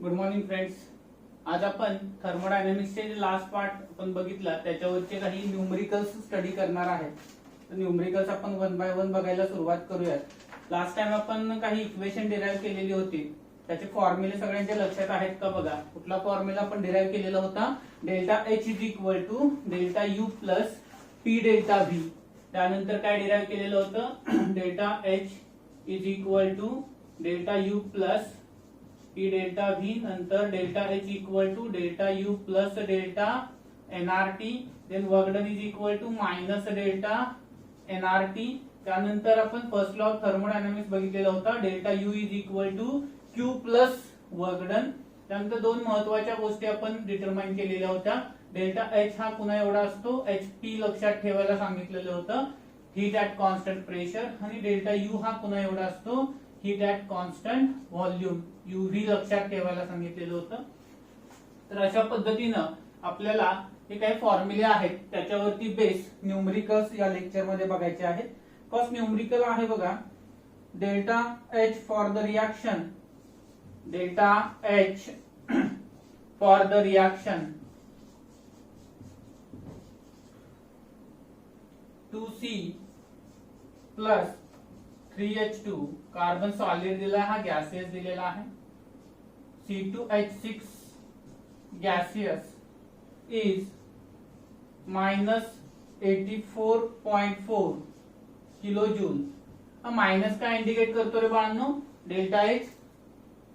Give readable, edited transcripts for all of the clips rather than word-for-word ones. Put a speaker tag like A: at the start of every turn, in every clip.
A: Good morning friends. आज आपण थर्मोडायनामिक्सचे जे लास्ट पार्ट आपण बघितला त्याच्यावरचे काही न्यूमरिकल्स स्टडी करणार आहे. तर न्यूमरिकल्स आपण वन बाय वन बघायला सुरुवात करूयात. लास्ट टाइम आपण काही इक्वेशन डिराइव्ह केलेली होती, त्याचे फॉर्म्युले सगळ्यांच्या लक्षात आहेत का बघा. कुठला फॉर्म्युला आपण डिराइव्ह केलेला होता? Delta H is equal to delta U plus P delta V. त्यानंतर काय डिराइव्ह केलेलं होतं? Delta H is equal to delta U plus P delta V, नंतर delta H equal to delta U plus delta NRT, then work done is equal to minus delta NRT. त्यानंतर आपण first law of thermodynamics बघितलेला होता, delta U is equal to Q plus work done. त्यानंतर दोन महत्वाच्या गोष्टी आपण determine केलेल्या होत्या. डेल्टा एच हा पुन्हा एवढा असतो, एच पी लक्षात ठेवायला सांगितलेलं होतं, हीट ऍट कॉन्स्टंट प्रेशर. आणि डेल्टा यू हा पुन्हा एवढा असतो, heat at constant volume, UV लक्षात ठेवायला सांगितलेलं होतं. तर अशा पद्धतीनं आपल्याला हे काही फॉर्म्युले आहेत त्याच्यावरती बेस न्यूमरिकल्स या लेक्चर मध्ये बघायचे आहेत. फर्स्ट न्यूमरिकल आहे बघा, delta H for the reaction, delta H for the reaction 2C plus 3H2, carbon solid दिला आहे, हा गॅसियस दिलेला आहे. C2H6 gaseous is -84.4 kilo joule. Minus काय इंडिकेट करतो रे बाळांनो? डेल्टा एच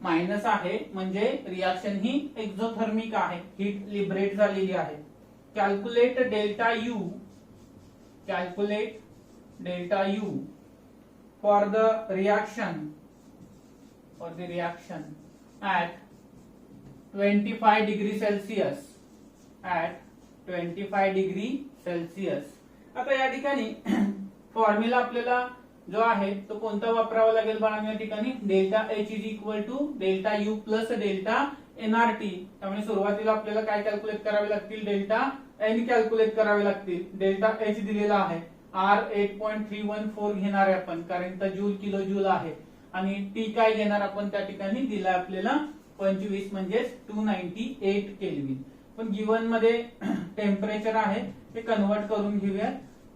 A: मायनस आहे म्हणजे रिएक्शन ही एक्झोथर्मिक आहे, हीट लिबरेट झालेली आहे. Calculate delta U, calculate delta U for the reaction at 25 degree Celsius, at 25 degree Celsius. आता या ठिकाणी फॉर्म्युला आपल्याला जो आहे तो कोणता वापरावा लागेल बाळांनो? या ठिकाणी delta H is equal to delta U plus delta NRT. त्यामुळे सुरुवातीला आपल्याला काय कॅल्क्युलेट करावे लागतील? डेल्टा एन कॅल्क्युलेट करावे लागतील. डेल्टा एच दिलेला आहे, R 8.314 घेणार आहे आपण, कारण तर जूल किलो जूल आहे. आणि टी काय घेणार आपण? त्या ठिकाणी दिला आपल्याला 25 म्हणजे 298 केल्विन. पण गिवन मध्ये टेम्परेचर आहे ते कन्वर्ट करून घेऊया.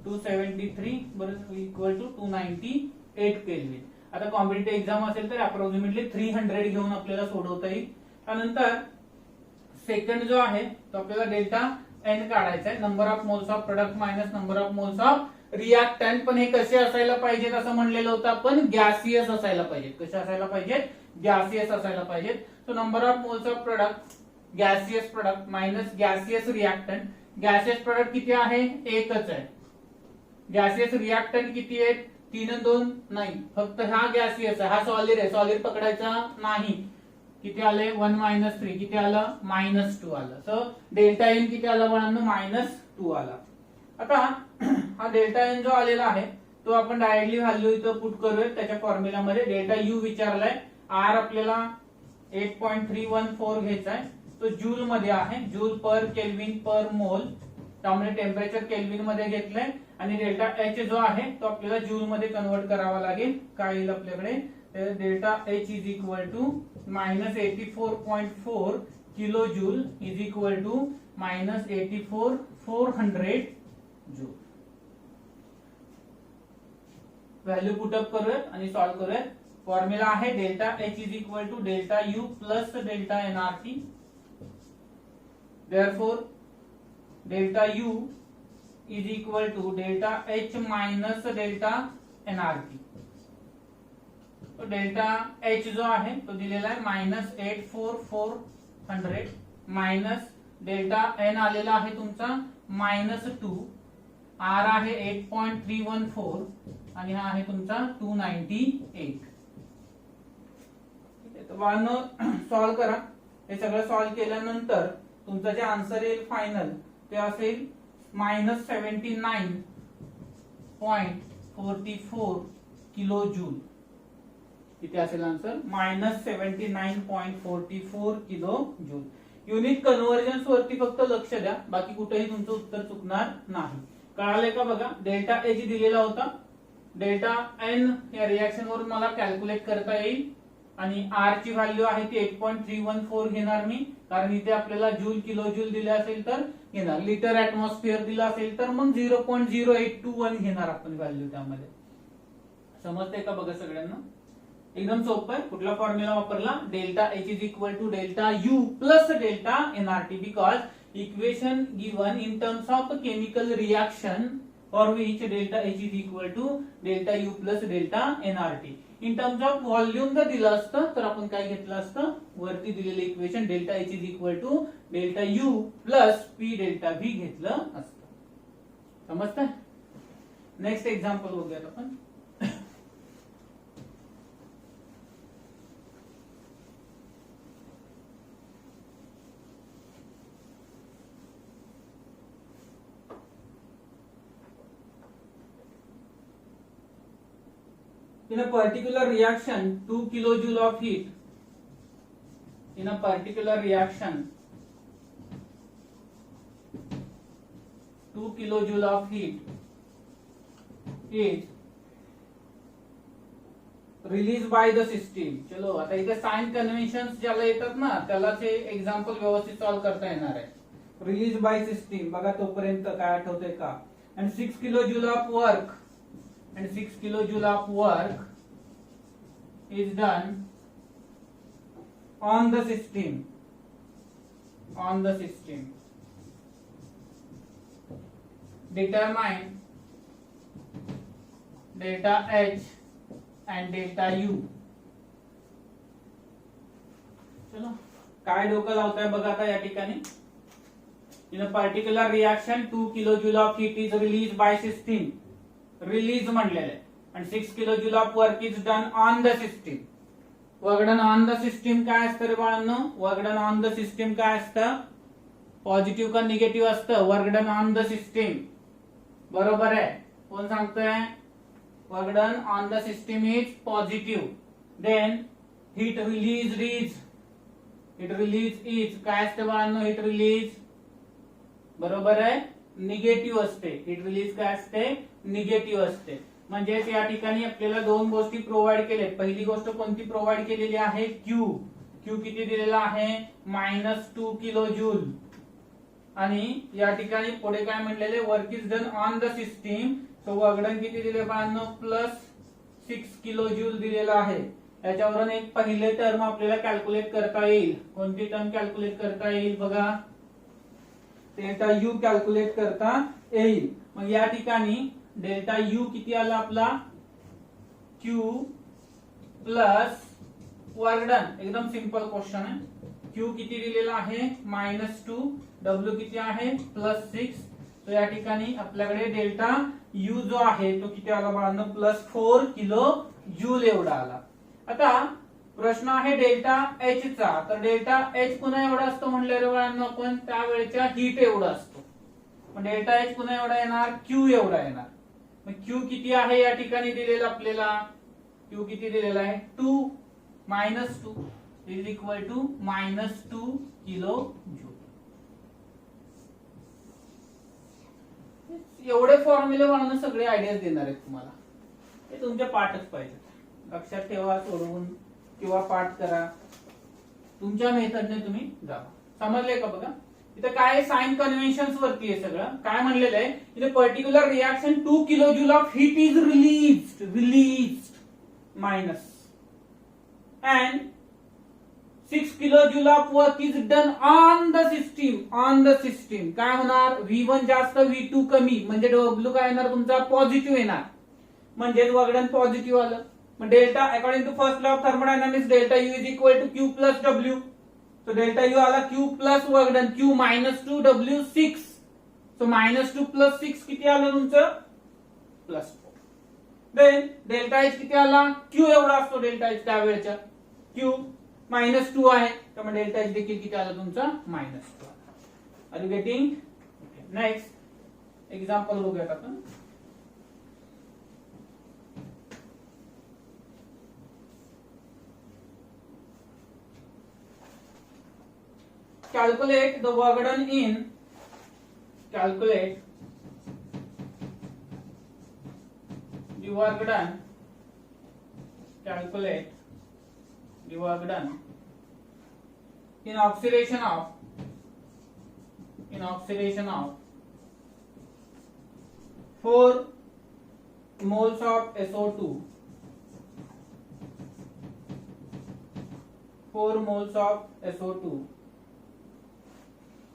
A: 273 बरोबर इक्वल टू 298 केल्विन. आता कॉम्पिटिटिव्ह एक्झाम असेल तर अप्रॉक्सिमेटली 300 घेऊन आपल्याला सोडवता येईल. त्यानंतर सेकंड जो आहे तो आपल्याला डेल्टा एन काढायचा आहे, number of moles of product minus number of moles of reactant. पण हे कसे असायला पाहिजेत असं म्हणलेलं होतं आपण? गॅसियस असायला पाहिजेत. कसे असायला पाहिजेत? गॅसियस असायला पाहिजेत. So number of moles of product, gaseous product minus gaseous reactant. Gaseous product किती आहे? एकच आहे. गॅसियस रिएक्टंट किती आहेत? 3 आणि 2 नाही, फक्त हा गॅसियस आहे, हा सॉलिड आहे, सॉलिड पकडायचा नाही. किती आले? 1 - 3, किती आलं? -2 आलं. सो डेल्टा एन किती आला बाळांनो? -2 आला. आता हा डेल्टा एन जो आलेला आहे तो आपण डायरेक्टली व्हॅल्यू इथं पुट करूया त्याच्या फॉर्म्युलामध्ये. डेल्टा यू विचारलाय, आर आपल्याला 8.314 घ्यायचा आहे, तो जूल मध्ये आहे, जूल पर केल्विन पर मोल. त्यामुळे टेम्परेचर केल्विन मध्ये घेतलंय. आणि डेल्टा एच जो आहे तो आपल्याला जूल मध्ये कन्वर्ट करावा लागेल. काय येईल आपल्याकडे? Delta H is equal to -84.4 kilo joule is equal to -84,400 joule. Value put up करूयात आणि सॉल्व्ह करूयात. फॉर्म्युला आहे delta H is equal to delta U plus delta NRT. Therefore delta U is equal to delta H minus delta NRT. तो delta H जो आहे तो दिलेला आहे -84,400 मायनस डेल्टा एन आलेला आहे तुमचा -2, आर आहे 8.314 आणि हा आहे तुमचा 298. सॉल्व्ह करा. हे सगळं सॉल्व्ह केल्यानंतर तुमचं जे आन्सर येईल फायनल ते असेल -79.44 किलो जूल. किती असेल answer? -79.44 kilo joule. Unit convergence वरती फक्त लक्ष द्या, बाकी कुठेही तुमचं उत्तर चुकणार नाही. कळालंय का बघा? डेल्टा एच दिलेला होता, डेल्टा एन या रिएक्शन वरून मला कॅल्क्युलेट करता येईल. आणि आर ची व्हॅल्यू आहे ती 8.314 घेणार मी, कारण इथे आपल्याला जूल किलो जूल दिले असेल तर घेणार, लिटर ऍटमॉस्फिअर दिला असेल तर मग 0.0821 घेणार आपण व्हॅल्यू त्यामध्ये. समजतंय का बघा सगळ्यांना? एकदम सोपं आहे. कुठला फॉर्म्युला वापरला? Delta H is equal to delta U plus delta NRT, because equation given in terms of chemical reaction for which delta H is equal to delta U plus delta NRT. In terms of volume जर दिलं असतं तर आपण काय घेतलं असतं? वरती दिलेलं equation delta H is equal to delta U plus P delta V घेतलं असतं. समजतंय? नेक्स्ट एक्झाम्पल बघूयात आपण. In a particular reaction, 2 kilojoule of heat. In a particular reaction, 2 kilojoule of heat is released by the system. चलो आता इथे sign conventions ज्याला येतात ना त्यालाच हे एक्झाम्पल व्यवस्थित सॉल्व करता येणार आहे. रिलीज बाय सिस्टीम बघा तोपर्यंत काय आठवतंय का? and 6 kilojoule of work and 6 kilojoule of work is done on the system determine delta H and delta U. चलो काय डोकं लावताय बघा आता या ठिकाणी. In a particular reaction 2 kilojoule of heat is released by system. Release म्हणलेलं आहे आणि 6 kilojoule of work is done on the system. Work done on the system काय असतं रे बाळांनो? Work done on the system काय असतं? पॉझिटिव्ह का निगेटिव्ह असतं? Work done on the system. बरोबर आहे. कोण सांगतोय? Work done on the system is positive. Then heat release is काय असतं बाळांनो? हीट रिलीज बरोबर आहे निगेटिव्ह असते. हीट रिलीज काय असते? निगेटिव्ह असते. म्हणजे या ठिकाणी आपल्याला दोन गोष्टी प्रोव्हाइड केल्या. पहिली गोष्ट कोणती प्रोव्हाइड केलेली आहे? क्यू. क्यू किती दिलेला आहे? -2 किलो जूल. आणि या ठिकाणी पुढे काय म्हणलेले? Work is done on the system. So work done किती दिले बाळांनो? +6 किलो जूल दिलेला आहे. याच्यावरून एक पहिले टर्म आपल्याला कॅल्क्युलेट करता येईल. कोणती टर्म कॅल्क्युलेट करता येईल बघा? डेल्टा यू कॅल्क्युलेट करता येईल. मग या ठिकाणी डेल्टा यू किती आला आपला? Q plus work done. एकदम सिंपल क्वेश्चन आहे. क्यू किती दिलेला आहे? -2. डब्ल्यू किती आहे? +6. तो या ठिकाणी आपल्याकडे डेल्टा यू जो आहे तो किती आला बाळांनो? +4 किलो जूल एवढा आला. आता प्रश्न आहे डेल्टा एच चा. तर डेल्टा एच पुन्हा एवढा असतो म्हणले रे बाळांनो आपण? त्यावेळेच्या हीट एवढा असतो. मग डेल्टा एच पुन्हा एवढा येणार? क्यू एवढा येणार. मग क्यू किती आहे या ठिकाणी दिलेला आपल्याला? क्यू किती दिलेला आहे? 2 -2 is equal to -2 kilo joule. एवढे फॉर्म्युले म्हणून सगळे आयडियाज देणार आहेत तुम्हाला. हे तुमच्या पाठच पाहिजे. लक्षात ठेवा, सोडवून किंवा पाठ करा. तुमच्या मेथडने तुम्ही जा. समजले का बघा? इथे काय साइन कन्व्हेन्शन्स वरती आहे सगळं. काय म्हणलेलं आहे? इथे particular reaction 2 kilojoule of heat is released minus and 6 kilojoule of work is done on the system. काय होणार? V1 जास्त V2 कमी. म्हणजे W काय येणार तुमचा? पॉझिटिव्ह येणार. म्हणजे वर्क डन पॉझिटिव्ह आलं. मग delta according to first law of thermodynamics delta U is equal to Q plus W. तो डेल्टा U आला Q plus work done. Q -2 W 6. So -2 + 6 किती आलं तुमचं? +4. देन डेल्टा H किती आला? Q एवढा असतो डेल्टा H त्यावेळेच्या. Q -2 आहे. त्यामुळे डेल्टा H देखील किती आला तुमचा? -2. Are you getting? Next example बघूयात आपण. Calculate the work done in the work done in oxidation of 4 moles of SO2, 4 moles of SO2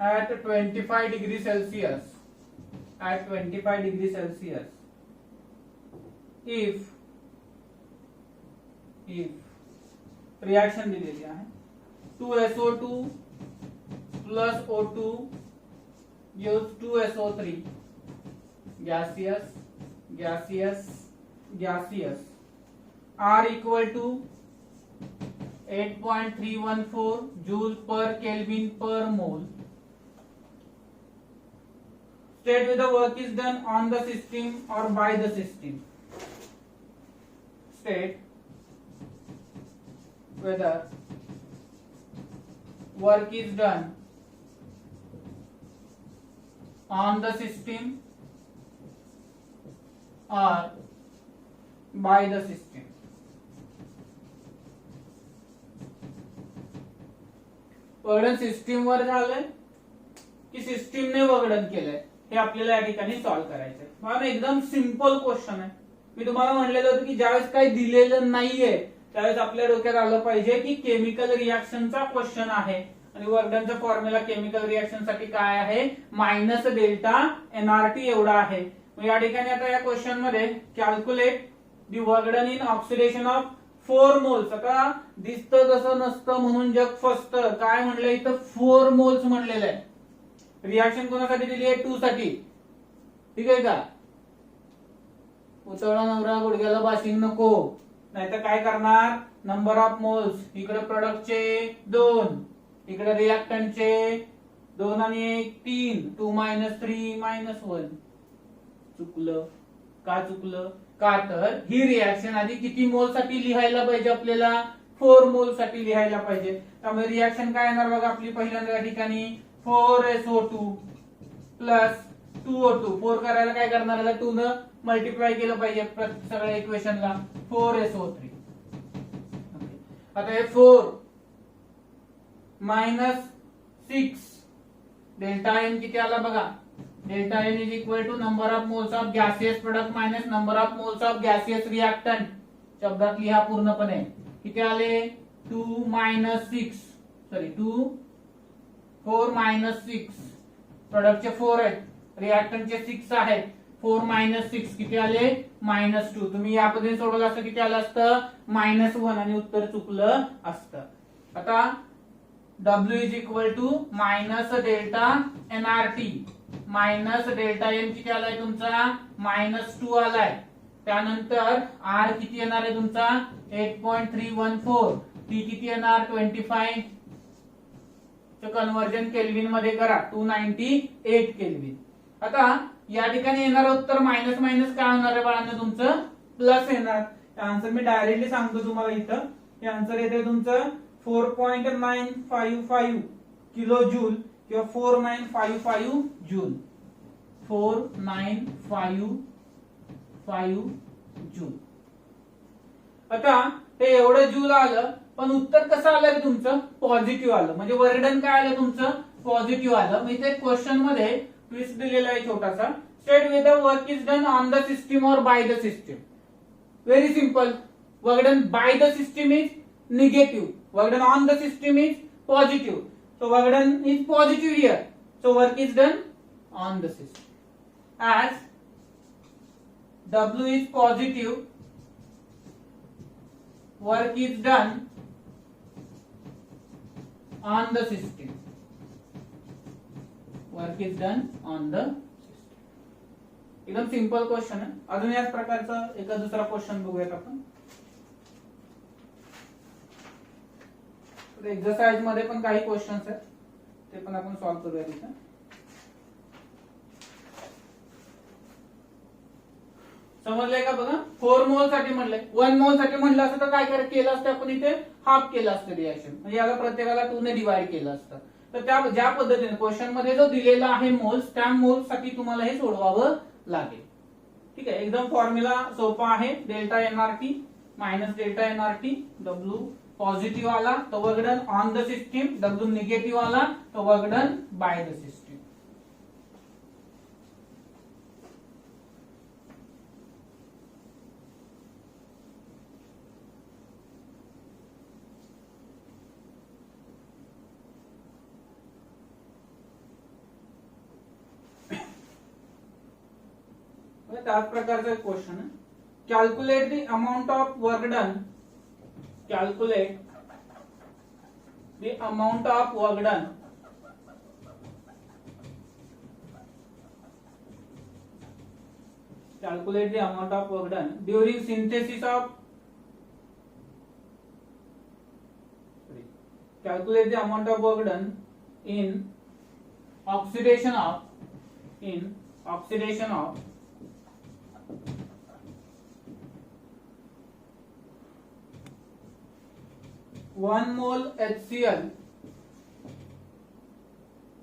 A: at 25 degrees Celsius, at 25 degrees Celsius, if reaction दिलेली आहे 2SO2 plus O2 gives 2SO3, gaseous R equal to 8.314 joules per Kelvin per mole. State whether the work is done on the system or by the system. State whether work is done on the system or by the system. Work done system वर झालंय की सिस्टीमने work done केलंय हे आपल्याला या ठिकाणी solve करायचंय. मला एकदम सिंपल क्वेश्चन आहे. मी तुम्हाला म्हणलेलं होतं की ज्यावेळेस काही दिलेलं नाहीये त्यावेळेस आपल्या डोक्यात आलं पाहिजे की केमिकल रिएक्शनचा क्वेश्चन आहे आणि वर्कडनचा फॉर्म्युला केमिकल रिएक्शन साठी काय आहे, मायनस डेल्टा एनआरटी एवढा आहे. या ठिकाणी आता या क्वेश्चन मध्ये calculate the work done in oxidation of 4 moles. आता दिसतं तसं नसतं म्हणून जग फसतं. काय म्हणलं इथं 4 मोल्स म्हणलेलं आहे. रिएक्शन कोणासाठी दिली आहे, 2 साठी. ठीक आहे का. उतळा नवरा गुडघ्याला बाशिंग नको. नाहीतर काय करणार, नंबर ऑफ मोल्स इकडे प्रोडक्टचे 2, इकडे रिएक्टंटचे 2 आणि 1 3, 2 - 3 - 1. चुकलं. का चुकलं, का तर ही रिएक्शन आधी किती मोल साठी लिहायला पाहिजे, आपल्याला 4 मोल साठी लिहायला पाहिजे. त्यामुळे रिएक्शन काय येणार बघा आपली पहिल्यांदा या ठिकाणी 4SO2 प्लस 2O2. 4 करायला काय करणार आहे, 2 न मल्टिप्लाय केलं पाहिजे सगळ्या इक्वेशनला. 4SO3. आता हे 4 - 6 डेल्टा एन किती आला बघा. Delta n is equal to number of moles of gaseous product minus number of moles of gaseous reactant. शब्दात लिहा पूर्णपणे. किती आले, 2 - 6 सॉरी 4 - 6. प्रोडक्टचे 4 आहेत, रिएक्टंटचे 6 आहेत. 4 - 6 किती आले, -2. तुम्ही या पद्धतीने सोडवलं असतं किती आलं असतं, -1 आणि उत्तर चुकलं असतं. आता W is equal to minus delta NRT minus delta n किती आलाय तुमचा, -2 आलाय. त्यानंतर R किती येणार आहे तुमचा, 8.314. टी किती येणार, 25. कन्वर्जन केल्विन मध्ये करा, 298 केल्विन. आता या ठिकाणी येणार उत्तर मायनस मायनस काय होणार आहे बाळांनो, तुमचं प्लस येणार. आन्सर मी डायरेक्टली सांगतो तुम्हाला. इथं हे आन्सर येते तुमचं 4.955 किलो जूल किंवा 4955 जूल. 4955 जूल. आता हे एवढं जूल आलं, पण उत्तर कसं आलं रे तुमचं, पॉझिटिव्ह आलं. म्हणजे वर्कडन काय आलं तुमचं, पॉझिटिव्ह आलं. मग इथे क्वेश्चन मध्ये ट्विस्ट दिलेला आहे छोटासा. State whether work is done on the system और by the system. Very simple. Work done by the system is negative, work done on the system is positive. So work done is positive here. So work is done on the system. As W is positive, work is done on the system. Work is done on the system. एकदम simple question आहे. अजून याच प्रकारचा एका दुसरा question बघूयात आपण. Exercise मध्ये पण काही क्वेश्चन्स आहेत, ते पण आपण सॉल्व्ह करूया. तिथे समजलंय का बघा. 4 मोल साठी म्हणलंय, 1 मोल साठी म्हणलं असतं तर काय केलं असतं आपण, इथे हाफ केलं असतं रिएक्शन. म्हणजे याला प्रत्येकाला 2 ने डिवाइड केलं असतं. तर त्या ज्या पद्धतीने क्वेश्चन मध्ये जो दिलेला आहे मोल्स, त्या मोल्स साठी तुम्हाला हे सोडवावं लागेल. ठीक आहे. एकदम फॉर्म्युला सोपा आहे. Delta NRT minus delta NRT, W positive आला तो work done on the system, W negative आला तो work done by the system. त्याच प्रकारचा एक क्वेश्चन आहे. Calculate the amount of work done, calculate the amount of work done calculate the amount of work done during synthesis of calculate the amount of work done in oxidation of 1 mole HCl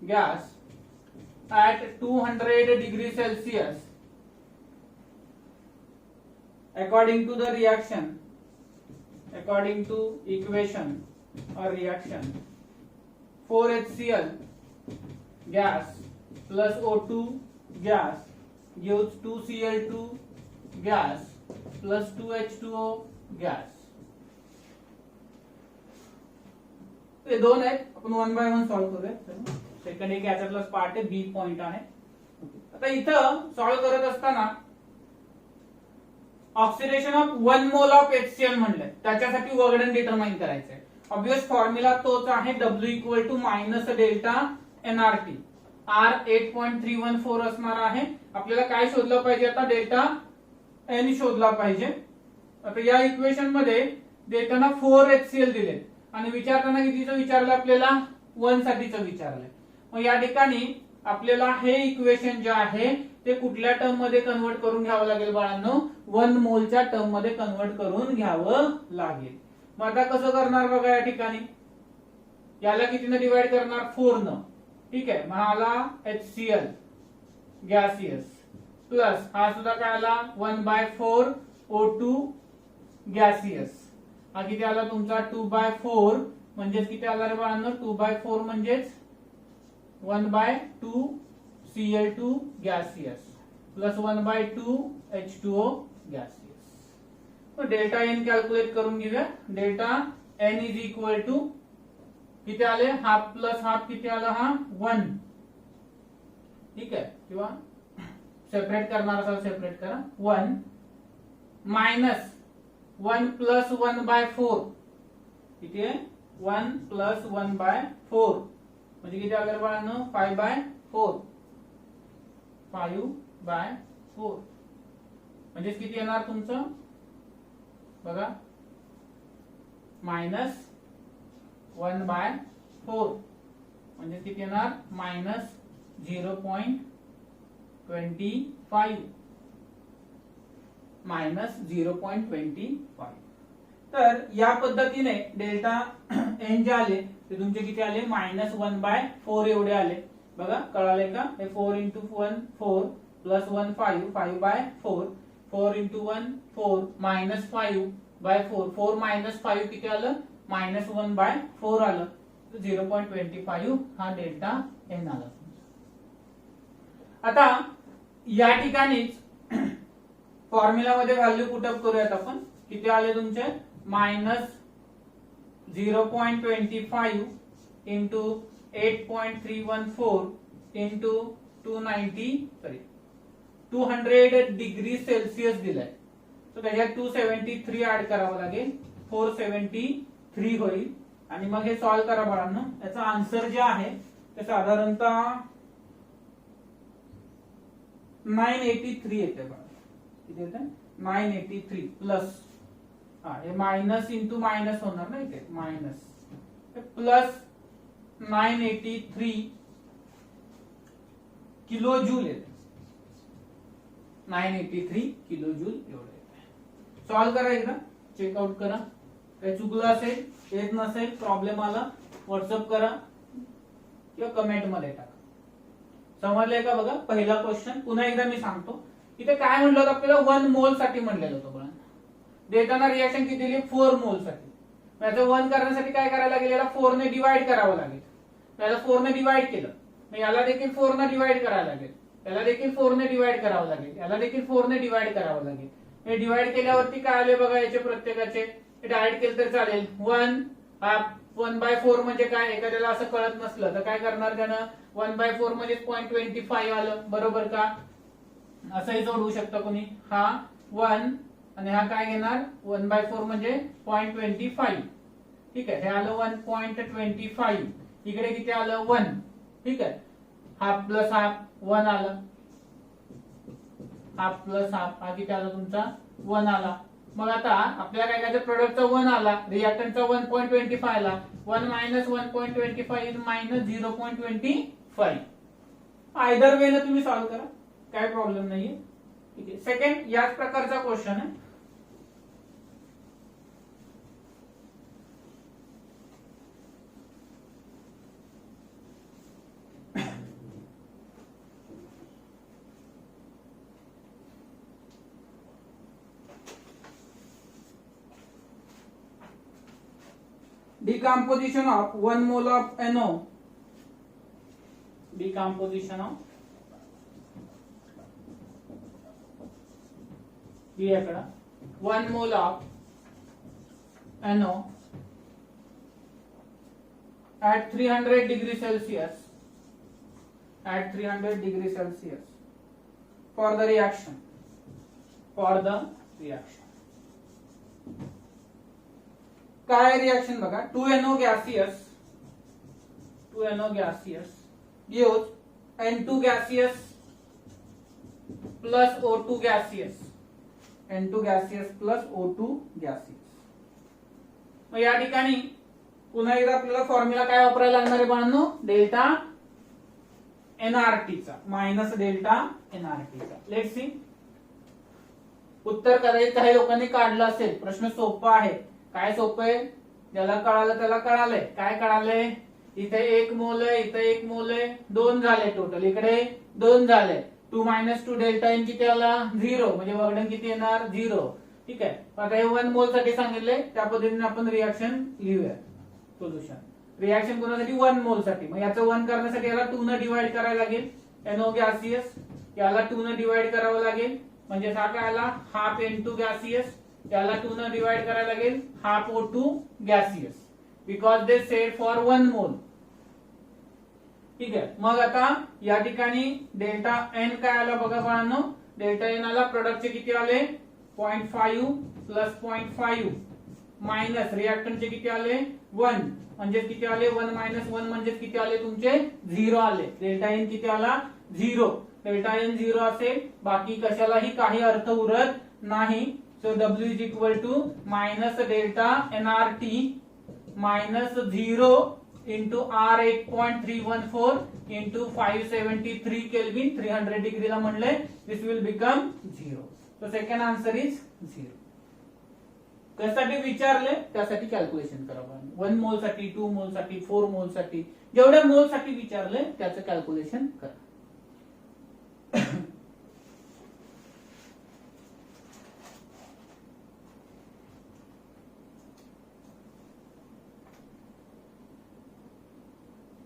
A: gas at 200 degrees Celsius according to the reaction, according to equation or reaction, 4 HCl gas plus O2 gas gives 2Cl2 gas plus 2H2O gas. हे दोन आहेत, आपण one by one solve करूया. Second एक याच्यातलाच part आहे, बी point आहे. आता इथं सॉल्व्ह करत असताना oxidation of 1 mole of HCl म्हणलंय, त्याच्यासाठी वर्क डन डिटरमाइन करायचं आहे. ऑब्वियस फॉर्म्युला तोच आहे, W equal to minus delta NRT. R 8.314 असणार आहे. आपल्याला काय शोधलं पाहिजे आता, डेल्टा N शोधला पाहिजे. आता या इक्वेशन मध्ये देताना 4 HCl दिले आणि विचारताना कितीचं विचारलं आपल्याला, 1 साठीचं विचारलंय. मग या ठिकाणी आपल्याला हे इक्वेशन जे आहे ते कुठल्या टर्म मध्ये कन्वर्ट करून घ्यावं लागेल बाळांनो, 1 मोलच्या टर्म मध्ये कन्वर्ट करून घ्यावं लागेल. मग आता कसं करणार बघा, या ठिकाणी याला कितीनं डिवाइड करणार, 4 न. ठीक आहे, मग आला HCl गॅसियस प्लस हा सुद्धा काय आला 1/4 O2 गॅसियस. हा किती आला तुमचा 2/4 म्हणजेच किती आला रे बाळांनो, 2/4 म्हणजेच 1/2 Cl2 gaseous plus 1/2 H2O gaseous. मग डेल्टा एन कॅल्क्युलेट करून घेऊया. Delta n is equal to किती आले, हाफ प्लस हाफ किती आला, हा 1. ठीक आहे, किंवा सेपरेट करणार असाल सेपरेट करा. 1 मायनस 1 प्लस 1/4 किती आहे, 1 प्लस 1/4 म्हणजे किती आलं बाळांनो, 5/4. 5/4 म्हणजे किती येणार तुमचं बघा, मायनस 1/4 म्हणजे किती येणार, मायनस 0.25 मायनस 0.25. तर या पद्धतीने डेल्टा एन जे आले ते तुमचे किती आले, मायनस 1/4 एवढे आले. बघा कळाले का, हे 4 × 1 4 प्लस 1 5 5/4 4 × 1 4 मायनस 5/4 4 मायनस 5 किती आलं, मायनस 1/4 आलं. 0.25 हा डेल्टा एन आला. आता या ठिकाणीच फॉर्म्युला मध्ये व्हॅल्यू पुटअप करूयात आपण. किती आले तुमचे, minus 0.25 into 8.314 into 200 degree Celsius दिलाय. तर त्याच्यात 273 ऍड करावं लागेल, 473 होईल. आणि मग हे सॉल्व्ह करा बाळांनो. याचा आन्सर जे आहे ते साधारणतः 983 येते बाळा. किती येते, 983 प्लस, हा हे मायनस इंटू मायनस होणार ना इथे, मायनस प्लस 983 किलो जूल येते. 983 किलो जूल एवढे येते. सॉल्व्ह करा एकदा, चेकआउट करा. काही चुकलं असेल, येत नसेल, प्रॉब्लेम आला, व्हॉट्सअप करा किंवा कमेंट मध्ये टाका. समजलंय का बघा. पहिला क्वेश्चन पुन्हा एकदा मी सांगतो. इथे काय म्हणलं होतं आपल्याला, 1 मोल साठी म्हणलेलं होतं बघा. देताना रिएक्शन किती दिली, 4 मोल साठी. याचं 1 करण्यासाठी काय करायला लागेल, याला 4 ने डिवाइड करावं लागेल. याला 4 ने डिवाइड केलं, मग याला देखील 4 ने डिवाइड करायला लागेल, याला देखील 4 ने डिवाइड करावं लागेल, याला देखील 4 ने डिवाइड करावं लागेल. हे डिवाइड केल्यावरती काय आले बघा याचे प्रत्येकाचे, डायरेक्ट केलं तर चालेल. 1/4 म्हणजे काय, एखाद्याला असं कळत नसलं तर काय करणार त्यानं, 1/4 म्हणजे 0.25 आलं, बरोबर का. असंही जोडू शकतं कोणी. हा 1 आणि हा काय घेणार, 1/4 म्हणजे 0.25. ठीक आहे, हे आलं 1.25. इकडे किती आलं 1. ठीक आहे, हाफ प्लस हाफ 1 आलं, हाफ प्लस हाफ हा किती आला तुमचा 1 आला. मग आता आपल्याला काय करायचं, प्रोडक्टचा 1 आला, रिएक्टंटचा 1.25 आला. 1 मायनस 1.25 इज मायनस 0.25. आयदर वे तुम्ही सॉल्व्ह करा, काय प्रॉब्लेम नाहीये. ठीक आहे, सेकंड याच प्रकारचा क्वेश्चन आहे. Decomposition of 1 mole of NO. Decomposition of here 1 mole of NO at 300 degree Celsius. At 300 degree Celsius for the reaction. For the reaction. काय रिएक्शन बघा, 2NO gaseous, 2NO gaseous gives N2 gaseous plus O2 gaseous, N2 gaseous plus O2 gaseous. मग या ठिकाणी पुन्हा एकदा आपल्याला formula काय वापरायला लागणार आहे बाळांनो, डेल्टा एनआरटी चा, मायनस डेल्टा एनआरटी चा. लेट्स सी, उत्तर कदाचित काही लोकांनी काढलं असेल. प्रश्न सोपा आहे. काय सोपं आहे, ज्याला कळालं त्याला कळालंय. काय कळालंय, इथे 1 मोल आहे, इथे 1 मोल आहे, 2 झाले टोटल, इकडे 2 झाले. 2 मायनस 2 डेल्टा एन किती आला 0, म्हणजे वर्गण किती येणार 0. ठीक आहे, आता हे 1 मोल साठी सांगितले, त्या पद्धतीने आपण रिएक्शन लिहूया. सोल्युशन रिएक्शन कोणासाठी, 1 मोल साठी. मग याचं 1 करण्यासाठी याला 2 ने डिवाइड करायला लागेल. NO गॅसियस याला 2 ने डिवाइड करावं लागेल, म्हणजे हा काय आला हाफ N2 गॅसियस, याला 2 ने डिवाइड करायला लागेल half O2 gaseous, because they said for 1 मोल. ठीक आहे, मग आता या ठिकाणी डेल्टा एन काय आला बघा बाळांनो, डेल्टा एन आला, प्रोडक्टचे किती आले 0.5 प्लस 0.5 मायनस रिएक्टंटचे किती आले 1, म्हणजे किती आले 1 मायनस 1 म्हणजे किती आले तुमचे 0 आले. डेल्टा एन किती आला 0. डेल्टा एन 0 असेल, बाकी कशालाही काही अर्थ उरत नाही. So W is equal to minus delta nRT minus 0 into R 8.314 into 573 Kelvin 300 degree ला म्हणले, this will become 0. So second answer is 0. कशासाठी विचारले त्यासाठी कॅल्क्युलेशन करा. 1 मोल साठी, 2 मोल साठी, 4 मोल साठी, जेवढ्या मोल साठी विचारले त्याचं कॅल्क्युलेशन करा.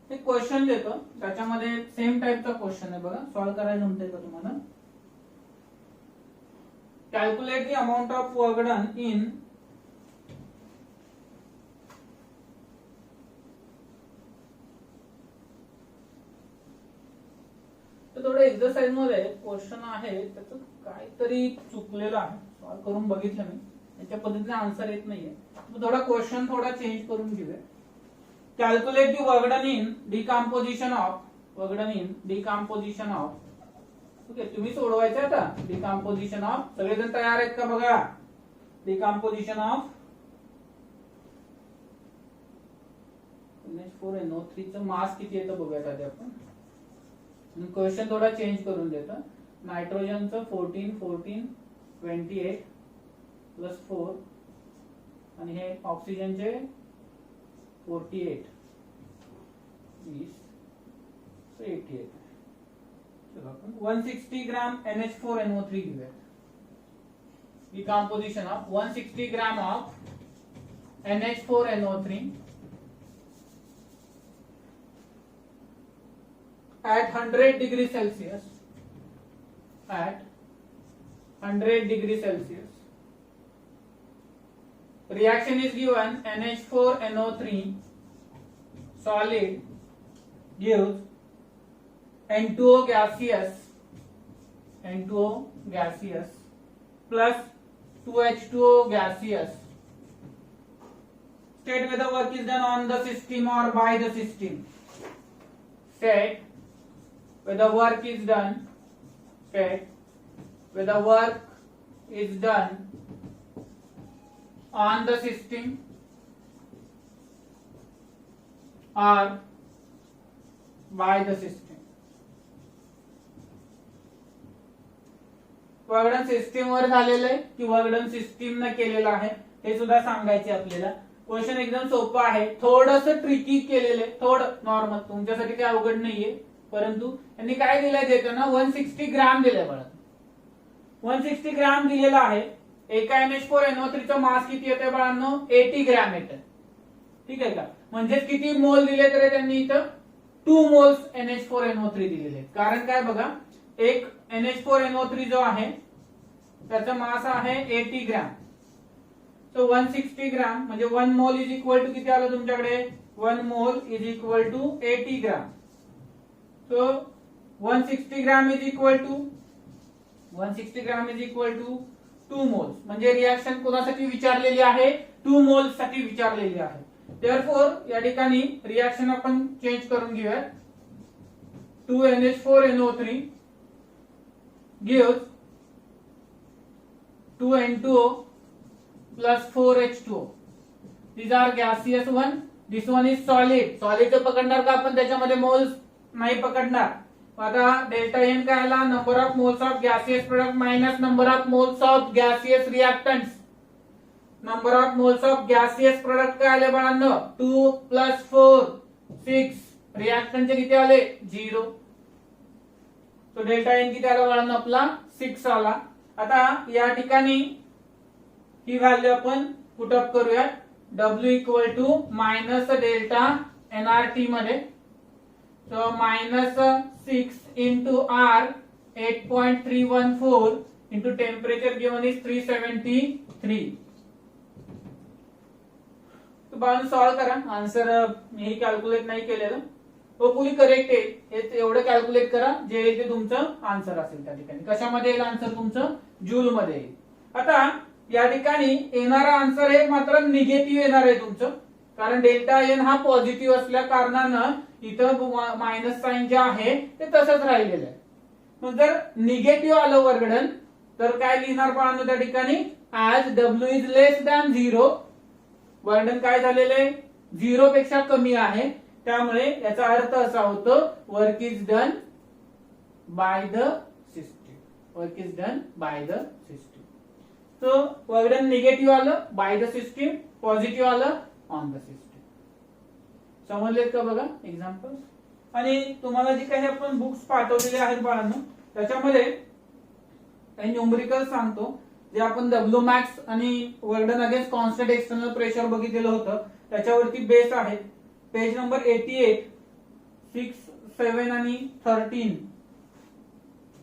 A: एक क्वेश्चन देतो, त्याच्यामध्ये सेम टाइपचा क्वेश्चन आहे बघा, सॉल्व्ह करायला जमतंय का तुम्हाला. Calculate the amount of work done in थोडं एक्सरसाइज मध्ये क्वेश्चन आहे, त्याचं काहीतरी चुकलेलं आहे, सॉल्व्ह करून बघितलं मी, त्याच्या पद्धतीने आन्सर येत नाहीये. थोडा क्वेश्चन थोडा चेंज करून घेऊया. Calculate the work in decomposition of okay, तुम्ही सोडवायचं आता. डिकम्पोजिशन ऑफ, सगळेजण तयार आहेत का बघा. डिकम्पोजिशन ऑफ NH4NO3 चं मास किती येतं बघूयात आधी आपण. क्वेश्चन थोडा चेंज करून देतो. नायट्रोजनचं 14 14 28 प्लस 4 आणि हे ऑक्सिजनचे 48 20 88. चलो आपण 160 ग्राम NH4NO3 घेऊया. Decomposition of 160 gram of NH4NO3 at 100 degrees Celsius, at 100 degrees Celsius. Reaction is given NH4NO3 solid gives N2O gaseous plus 2H2O gaseous. State whether work is done on the system or by the system. State whether work is done. State whether work is done on the system or by the system. Work done system वर झालेलं आहे की work done system न केलेलं आहे हे सुद्धा सांगायचे आपल्याला. क्वेश्चन एकदम सोपं आहे, थोडस ट्रिकी केलेलं आहे, थोडं नॉर्मल, तुमच्यासाठी काही अवघड नाहीये. परंतु यांनी काय दिलंय देताना 160 ग्राम दिलंय बघा. 160 ग्राम दिलेला आहे. एका NH4NO3 चा मास किती येते बाळांनो? 80 ग्रॅम येते. ठीक आहे का? म्हणजे किती मोल दिले तर त्यांनी इथं 2 मोल्स NH4NO3 दिलेले आहेत. कारण काय बघा, एक NH4NO3 जो आहे त्याचा मास आहे 80 ग्रॅम. सो 160 ग्रॅम म्हणजे 1 मोल इज इक्वल टू किती आलं तुमच्याकडे? 1 mole is equal to 80 gram. So 160 gram is equal to 2 moles. म्हणजे रिएक्शन कोणासाठी विचारलेली आहे? 2 मोल्स साठी विचारलेली आहे. देयरफॉर या ठिकाणी रिएक्शन आपण चेंज करून घेऊया. 2NH4NO3 gives 2N2O plus 4H2O. These are gaseous one. This one is solid. Solid पकडणार का आपण? त्याच्यामध्ये मोल्स नाही पकडणार. आता डेल्टा एन काय आला? Number of moles of gaseous product minus number of moles of gaseous reactants. Number of moles of gaseous product काय आले बाळांनो? 2 plus 4 6. रिएक्टंटचे किती आले? 0. तो डेल्टा एन किती आला बाळांनो? आपला 6 आला. आता या ठिकाणी ही व्हॅल्यू आपण पुट अप करूया. W equal to minus delta NRT मध्ये. So minus 6 into R 8.314 into temperature given is 373. तो बाळांनो सॉल्व करा. आन्सर मी कॅल्क्युलेट नाही केलेलं. होपफुली करेक्ट आहे. हे एवढं कॅल्क्युलेट करा जे येईल ते तुमचं आन्सर असेल. त्या ठिकाणी कशामध्ये येईल आन्सर तुमचं? जूल मध्ये येईल. आता या ठिकाणी येणारा आन्सर हे मात्र निगेटिव्ह येणार आहे तुमचं, कारण डेल्टा एन हा पॉझिटिव्ह असल्या कारणानं इथं मायनस साइन जे आहे ते तसंच राहिलेलं आहे. मग जर निगेटिव्ह आलं वर्गडन तर काय लिहिणार बाळांनो त्या ठिकाणी? As W is less than 0. वर्गडन काय झालेलं आहे? 0 पेक्षा कमी आहे. त्यामुळे याचा अर्थ असा होतो work is done by the system. Work is done by the system. So work negative आलं बाय द सिस्टीम, पॉझिटिव्ह आलं ऑन द सिस्टीम. समजलेत का बघा एक्झाम्पल? आणि तुम्हाला जे काही आपण बुक्स पाठवलेले आहेत बाळांनो त्याच्यामध्ये काही न्यूमरिकल सांगतो जे आपण W मॅक्स आणि वर्डन अगेन्स्ट कॉन्स्टंट एक्सटर्नल प्रेशर बघितलेलं होतं त्याच्यावरती बेस आहे. पेज नंबर 88, 6, 7 आणि 13.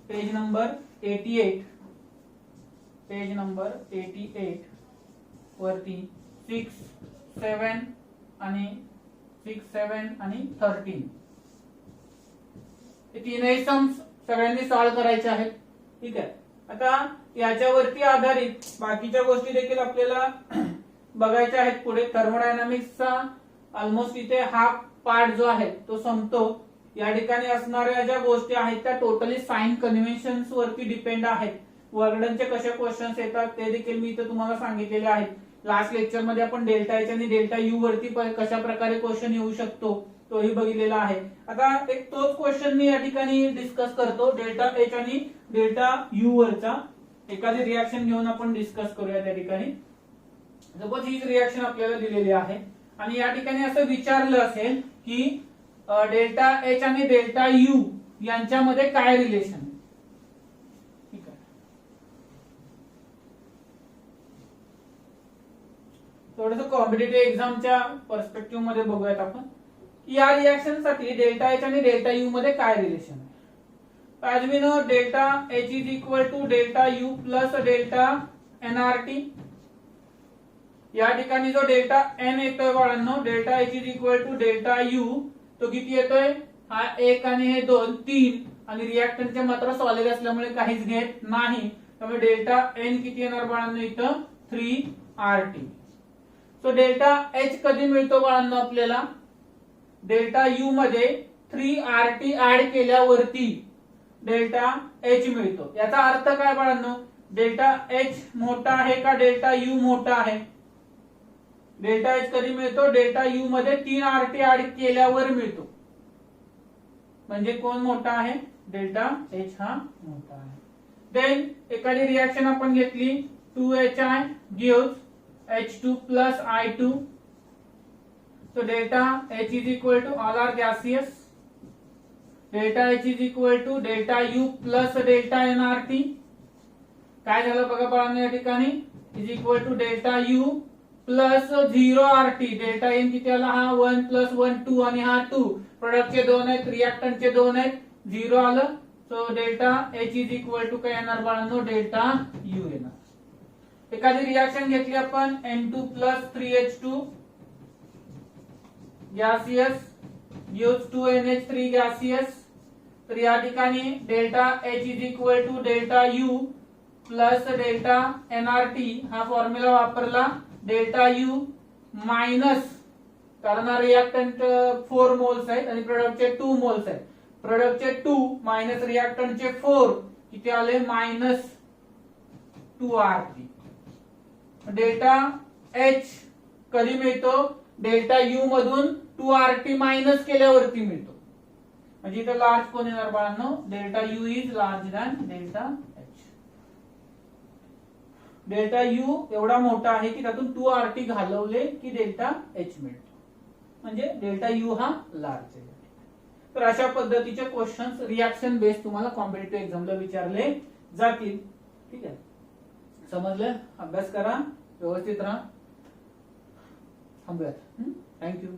A: पेज नंबर 88, पेज नंबर 88 वरती 6, 7 आणि 13 हे तीनही सम्स सगळ्यांनी सॉल्व्ह करायचे आहेत. ठीक आहे. आता याच्यावरती आधारित बाकीच्या गोष्टी देखील आपल्याला बघायच्या आहेत पुढे. थर्मोडायनामिक्सचा ऑलमोस्ट इथे हा पार्ट जो आहे तो संपतो. या ठिकाणी असणाऱ्या ज्या गोष्टी आहेत त्या टोटली साइन कन्व्हेन्शन्स वरती डिपेंड आहेत. वर्गडनचे कसे क्वेश्चन्स येतात ते देखील मी इथे तुम्हाला सांगितलेले आहेत. लास्ट लेक्चर मध्ये आपण डेल्टा एच आणि डेल्टा यू वरती कशा प्रकारे क्वेश्चन येऊ शकतो तोही बघितलेला आहे. आता एक तोच क्वेश्चन मी या ठिकाणी डिस्कस करतो. डेल्टा एच आणि डेल्टा यू वरचा एखादी रिएक्शन घेऊन आपण डिस्कस करूया. त्या ठिकाणी सपोज हीच रिएक्शन आपल्याला दिलेली आहे आणि या ठिकाणी असं विचारलं असेल की डेल्टा एच आणि डेल्टा यू यांच्यामध्ये काय रिलेशन. ठीक आहे. थोडंसं कॉम्पिटिटिव्ह एक्झामच्या पर्स्पेक्टिव्ह मध्ये बघूयात आपण. या रिएक्शन साठी डेल्टा एच आणि डेल्टा यू मध्ये काय रिलेशन आहे. As we know, delta H is equal to delta U plus delta nRT. या ठिकाणी जो डेल्टा एन येतोय बाळांनो, delta H is equal to delta U, तो किती येतोय, हा 1 आणि हे 2 3, आणि रिएक्टंटच्या मात्रा सॉलिड असल्यामुळे काहीच घेत नाही, त्यामुळे डेल्टा एन किती येणार बाळांनो इथं 3RT. सो डेल्टा एच कधी मिळतो बाळांनो आपल्याला, डेल्टा यू मध्ये 3RT ऍड केल्यावरती डेल्टा एच मिळतो. याचा अर्थ काय बाळांनो, डेल्टा एच मोठा आहे का डेल्टा यू मोठा आहे. डेल्टा एच कधी मिळतो, डेल्टा यू मध्ये 3RT ऍड केल्यावर मिळतो. म्हणजे कोण मोठा आहे, डेल्टा एच हा मोठा आहे. देन एखादी रिएक्शन आपण घेतली, 2HI gives H2 plus I2. So delta H is equal to all are gaseous. Delta H is equal to delta U plus delta nRT. काय झालं बघा बाळांनो, या ठिकाणी is equal to delta U plus 0RT. Delta n किती आला, हा 1 plus 1 2 आणि हा 2. प्रोडक्टचे 2 आहेत, रिएक्टंटचे 2 आहेत, 0 आलं. So delta H is equal to काय येणार बाळांनो, डेल्टा यू येणार. एखादी रिएक्शन घेतली आपण, N2 plus 3H2 gaseous gives 2NH3 gaseous. तर या ठिकाणी delta H is equal to delta U plus delta nRT हा फॉर्म्युला वापरला. डेल्टा यू मायनस, कारण हा रिएक्टंट 4 मोल्स आहेत आणि प्रोडक्टचे 2 मोल्स आहेत. प्रोडक्टचे 2 मायनस रिएक्टंटचे 4 किती आले, मायनस 2RT. डेल्टा एच कधी मिळतो, डेल्टा यू मधून 2RT मायनस केल्यावरती मिळतो. म्हणजे इथं लार्ज कोण येणार बाळांनो, delta U is large than delta H. Delta U एवढा मोठा आहे की त्यातून 2RT घालवले की डेल्टा एच मिळतो, म्हणजे डेल्टा यू हा लार्ज आहे. तर अशा पद्धतीचे क्वेश्चन्स रिएक्शन बेस्ड तुम्हाला कॉम्पिटिटिव्ह एक्झामला विचारले जातील. ठीक आहे, समजलं, अभ्यास करा, व्यवस्थित राहा. थांबूयात. थँक्यू.